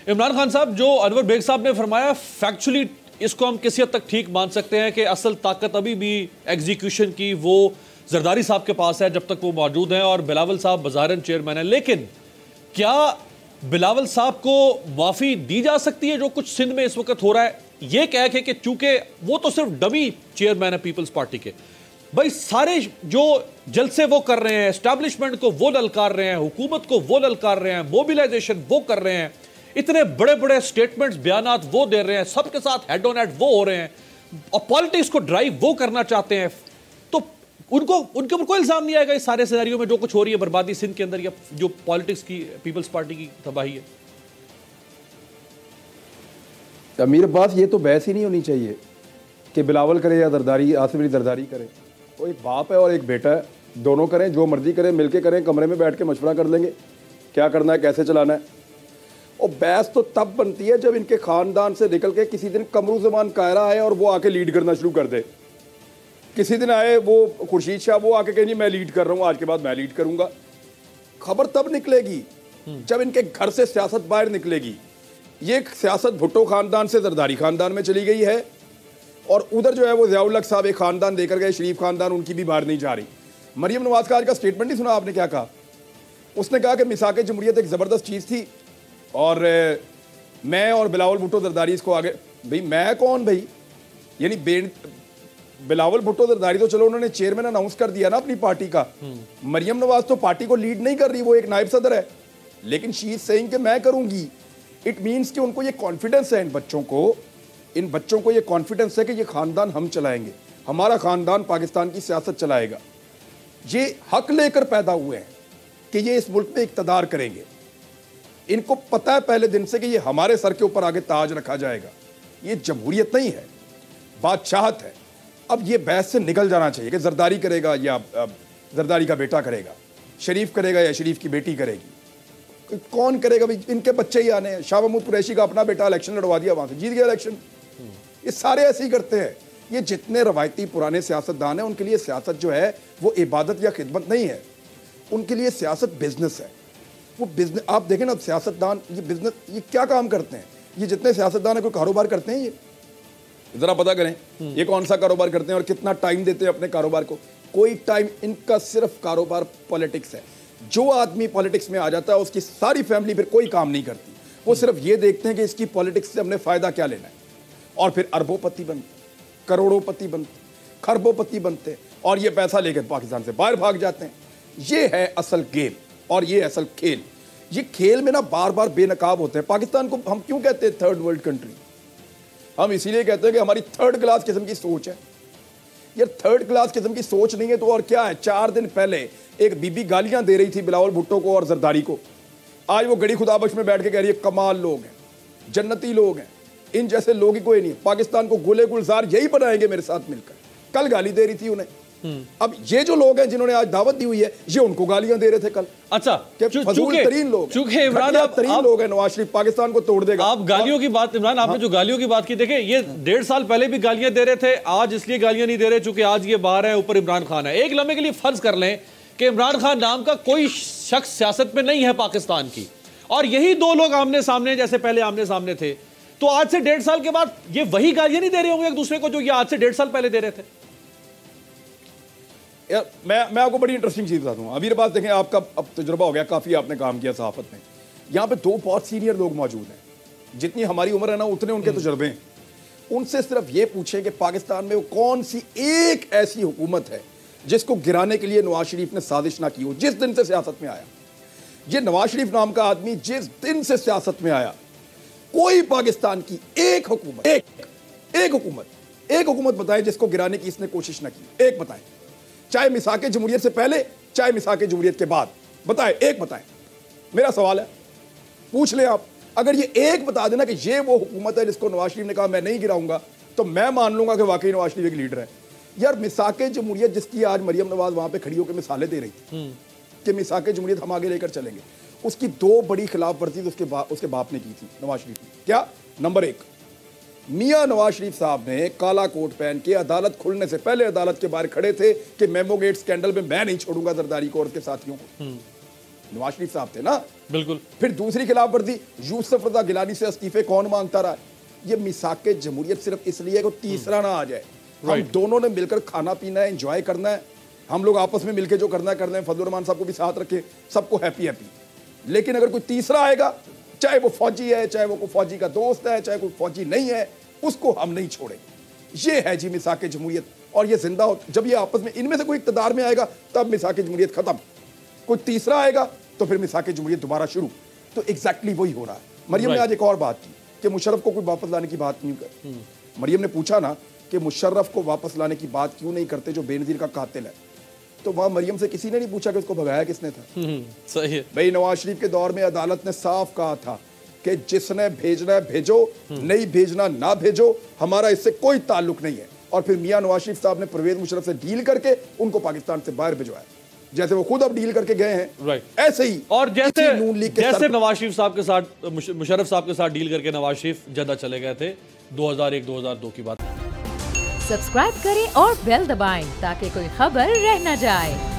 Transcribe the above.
इमरान खान साहब, जो अनवर बेग साहब ने फरमाया, फैक्चुअली इसको हम किसी हद तक ठीक मान सकते हैं कि असल ताकत अभी भी एग्जीक्यूशन की वो जरदारी साहब के पास है जब तक वो मौजूद हैं, और बिलावल साहब बज़ाहिरन चेयरमैन है। लेकिन क्या बिलावल साहब को माफ़ी दी जा सकती है जो कुछ सिंध में इस वक्त हो रहा है, ये कह के कि चूंकि वो तो सिर्फ डमी चेयरमैन है पीपल्स पार्टी के, भाई सारे जो जलसे वो कर रहे हैं, एस्टैब्लिशमेंट को वो ललकार रहे हैं, हुकूमत को वो ललकार रहे हैं, मोबिलाइजेशन वो कर रहे हैं, इतने बड़े बड़े स्टेटमेंट्स बयानात वो दे रहे हैं, सबके साथ हेड ऑन हेड वो हो रहे हैं, और पॉलिटिक्स को ड्राइव वो करना चाहते हैं, तो उनको उनके ऊपर कोई इल्जाम नहीं आएगा इस सारे सिनेरियो में जो कुछ हो रही है बर्बादी सिंध के अंदर, या जो पॉलिटिक्स की पीपल्स पार्टी की तबाही है? अमीर अब्बास, ये तो बहस ही नहीं होनी चाहिए कि बिलावल करे या जरदारी, आसिफ अली जरदारी करे। वो एक बाप है और एक बेटा है, दोनों करें, जो मर्जी करें, मिलके करें, कमरे में बैठ के मशवरा कर लेंगे क्या करना है, कैसे चलाना है। और बहस तो तब बनती है जब इनके खानदान से निकल के किसी दिन कमरुज़्ज़मान कायरा आए और वो आके लीड करना शुरू कर दे। किसी दिन आए वो खुर्शीद शाह, वो आके कहे नहीं मैं लीड कर रहा हूँ, आज के बाद मैं लीड करूँगा। खबर तब निकलेगी जब इनके घर से सियासत बाहर निकलेगी। ये सियासत भुट्टो खानदान से जरदारी खानदान में चली गई है, और उधर जो है वो ज़ियाउल हक साहब एक खानदान देकर गए, शरीफ खानदान, उनकी भी बाहर नहीं जा रही। मरियम नवाज का आज का स्टेटमेंट नहीं सुना आपने? क्या कहा उसने? कहा कि मिसाक जमहूरियत एक ज़बरदस्त चीज़ थी और मैं और बिलावल भुट्टो जरदारी इसको आगे। भाई मैं कौन भाई? यानी बिलावल भुट्टो जरदारी तो चलो उन्होंने चेयरमैन अनाउंस कर दिया ना अपनी पार्टी का। मरियम नवाज तो पार्टी को लीड नहीं कर रही, वो एक नायब सदर है, लेकिन शी इज सेइंग कि मैं करूंगी। इट मीन्स कि उनको ये कॉन्फिडेंस है, इन बच्चों को ये कॉन्फिडेंस है कि ये खानदान हम चलाएंगे, हमारा खानदान पाकिस्तान की सियासत चलाएगा। ये हक लेकर पैदा हुए हैं कि ये इस मुल्क में इक्तदार करेंगे। इनको पता है पहले दिन से कि ये हमारे सर के ऊपर आगे ताज रखा जाएगा। ये जमहूरियत नहीं है, बादशाहत है। अब ये बहस से निकल जाना चाहिए कि जरदारी करेगा या जरदारी का बेटा करेगा, शरीफ करेगा या शरीफ की बेटी करेगी, कौन करेगा? भाई इनके बच्चे ही आने हैं। शाह महमूद कुरैशी का अपना बेटा इलेक्शन लड़वा दिया, वहां से जीत गया इलेक्शन। ये सारे ऐसे ही करते हैं। ये जितने रवायती पुराने सियासतदान हैं, उनके लिए सियासत जो है वो इबादत या खिदमत नहीं है, उनके लिए सियासत बिजनेस है। वो बिजनेस, आप देखें ना, सियासतदान ये बिजनेस, ये क्या काम करते हैं? ये जितने सियासतदान है कोई कारोबार करते हैं? ये जरा पता करें ये कौन सा कारोबार करते हैं और कितना टाइम देते हैं अपने कारोबार को? कोई टाइम, इनका सिर्फ कारोबार पॉलिटिक्स है। जो आदमी पॉलिटिक्स में आ जाता है उसकी सारी फैमिली फिर कोई काम नहीं करती, वो सिर्फ ये देखते हैं कि इसकी पॉलिटिक्स से हमने फायदा क्या लेना है, और फिर अरबोपति बनते, करोड़ोपति बनते, खरबोपति बनते, और ये पैसा लेकर पाकिस्तान से बाहर भाग जाते हैं। ये है असल गेम और ये असल खेल। ये खेल में ना बार बार बेनकाब होते हैं। पाकिस्तान को हम क्यों कहते हैं थर्ड वर्ल्ड कंट्री? हम इसीलिए कहते हैं कि हमारी थर्ड क्लास किस्म की सोच है। यार थर्ड क्लास किस्म की सोच नहीं है तो और क्या है? 4 दिन पहले एक बीबी गालियां दे रही थी बिलावल भुट्टो को और जरदारी को, आज वो गड़ी खुदाबख्श में बैठ के कह रही है कमाल लोग हैं, जन्नती लोग हैं, इन जैसे लोग ही कोई नहीं, पाकिस्तान को गुले गुलजार यही बनाएंगे मेरे साथ मिलकर। कल गाली दे रही थी उन्हें। अब ये जो लोग हैं जिन्होंने आज दावत दी हुई है, ये उनको गालियां दे रहे थे कल। अच्छा, फजूल तरीन लोग, चूंकि इमरान तरीन लोग हैं। नवाज शरीफ पाकिस्तान को तोड़ देगा। आप गालियों की बात, इमरान आपने जो गालियों की बात की, देखें ये 1.5 साल पहले भी गालियां दे रहे थे, आज इसलिए गालियां नहीं दे रहे चूंकि आज ये बाहर है, ऊपर इमरान खान है। एक लम्हे के लिए फर्ज कर लें कि इमरान खान नाम का कोई शख्स सियासत में नहीं है पाकिस्तान की, और यही दो लोग आमने सामने, जैसे पहले आमने सामने थे, तो आज से 1.5 साल के बाद ये वही गालियां नहीं दे रहे होंगे एक दूसरे को जो ये आज से 1.5 साल पहले दे रहे थे? यार मैं आपको बड़ी इंटरेस्टिंग चीज़ बताता हूँ। अभी पास देखें, आपका अब तजुर्बा हो गया, काफ़ी आपने काम किया सहाफ़त में। यहाँ पे 2 बहुत सीनियर लोग मौजूद हैं, जितनी हमारी उम्र है ना उतने उनके तजुर्बे हैं। उनसे सिर्फ ये पूछें कि पाकिस्तान में वो कौन सी एक ऐसी हुकूमत है जिसको गिराने के लिए नवाज शरीफ ने साजिश ना की हो। जिस दिन से सियासत में आया ये नवाज शरीफ नाम का आदमी, जिस दिन से सियासत में आया, कोई पाकिस्तान की एक हुकूमत, एक हुकूमत बताए जिसको गिराने की इसने कोशिश ना की। एक बताएं, चाहे मिसाके जमहूरियत से पहले चाहे मिसाके जमहूरियत के बाद, बताएं, एक बताएं। मेरा सवाल है, पूछ लें आप। अगर ये एक बता देना कि ये वो हुकूमत है जिसको नवाज शरीफ ने कहा मैं नहीं गिराऊंगा, तो मैं मान लूंगा कि वाकई नवाज शरीफ एक लीडर है। यार मिसाके जमहूरियत जिसकी आज मरियम नवाज वहां पे खड़ी होकर मिसालें दे रही थी कि मिसाके जमहूरियत हम आगे लेकर चलेंगे, उसकी 2 बड़ी खिलाफ वर्जी उसके बाप ने की थी, नवाज शरीफ ने। क्या? नंबर 1, मियां नवाज शरीफ साहब ने काला कोट पहन के अदालत खुलने से पहले अदालत के बाहर खड़े थे कि मेमो गेट स्कैंडल में मैं नहीं छोड़ूंगा जरदारी को और उसके साथियों को। नवाज शरीफ साहब थे ना। बिल्कुल। फिर दूसरी खिलाफ वर्जी, यूसुफ रजा गिलानी से इस्तीफे कौन मांगता रहा है? ये मिसाक जमहूरियत सिर्फ इसलिए कि तीसरा ना आ जाए। हम दोनों ने मिलकर खाना पीना है, एंजॉय करना है, हम लोग आपस में मिलकर जो करना है फजलुर रहमान साहब को भी साथ रखे, सबको हैप्पी हैप्पी। लेकिन अगर कोई तीसरा आएगा, चाहे वो फौजी है, चाहे वो कोई फौजी का दोस्त है, चाहे कोई फौजी नहीं है, उसको हम नहीं छोड़ेंगे। ये है जी मिसाक जमहूरियत। और ये जिंदा हो, जब ये आपस में इनमें से कोई इक़्तिदार में आएगा तब मिसाक जमहूरियत खत्म। कोई तीसरा आएगा तो फिर मिसाक जमहूरियत दोबारा शुरू। तो एग्जैक्टली वही हो रहा है। मरियम ने आज एक और बात की कि मुशर्रफ को कोई वापस लाने की बात नहीं कर। मरियम ने पूछा ना कि मुशर्रफ को वापस लाने की बात क्यों नहीं करते जो बेनजीर का कातिल है। तो वहां मरियम से किसी ने नहीं पूछा कि उसको भगाया किसने था। सही है भाई, नवाज शरीफ के दौर में अदालत ने साफ कहा था कि जिसने भेजना है भेजो, नहीं भेजना ना भेजो, हमारा इससे कोई ताल्लुक नहीं है। और फिर मियां नवाज शरीफ साहब ने परवेज मुशर्रफ से डील करके उनको पाकिस्तान से बाहर भिजवाया, जैसे वो खुद अब डील करके गए हैं। राइट। ऐसे ही और जैसे नवाज शरीफ साहब के साथ, मुशर्रफ साहब के साथ डील करके नवाज शरीफ जद्दा चले गए थे 2001-2002 की बात। सब्सक्राइब करें और बेल दबाएं ताकि कोई खबर रह न जाए।